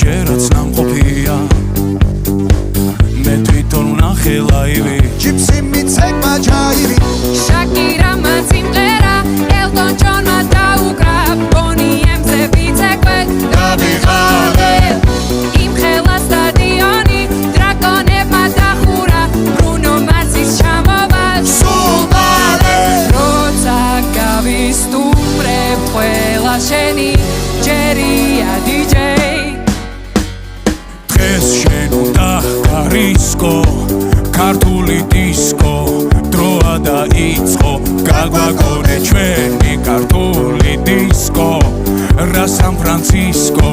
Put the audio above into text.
ჯერაც ნამყოფია მე თვითონ ვნახე ლაივი ჯიპსი მიცეკმა ჯაირი შაკირა სიმღერა ელტონ ჯონმა დაუკრა ბონი ემზე ვიცეკვე დავიღალე იმ ხელა სტადიონი დრაკონებმა დახურა ბრუნო მარსის ჩამოვა სულ მალე როცა გავისტუმრებ ყველა შენი ჯერია დიჯეი დღეს შენ უნდა გარისკო ქართული დისკო დროა დაიწყო გაგვაგონე ჩვენი ქართული დისკო რა სან ფრანცისკო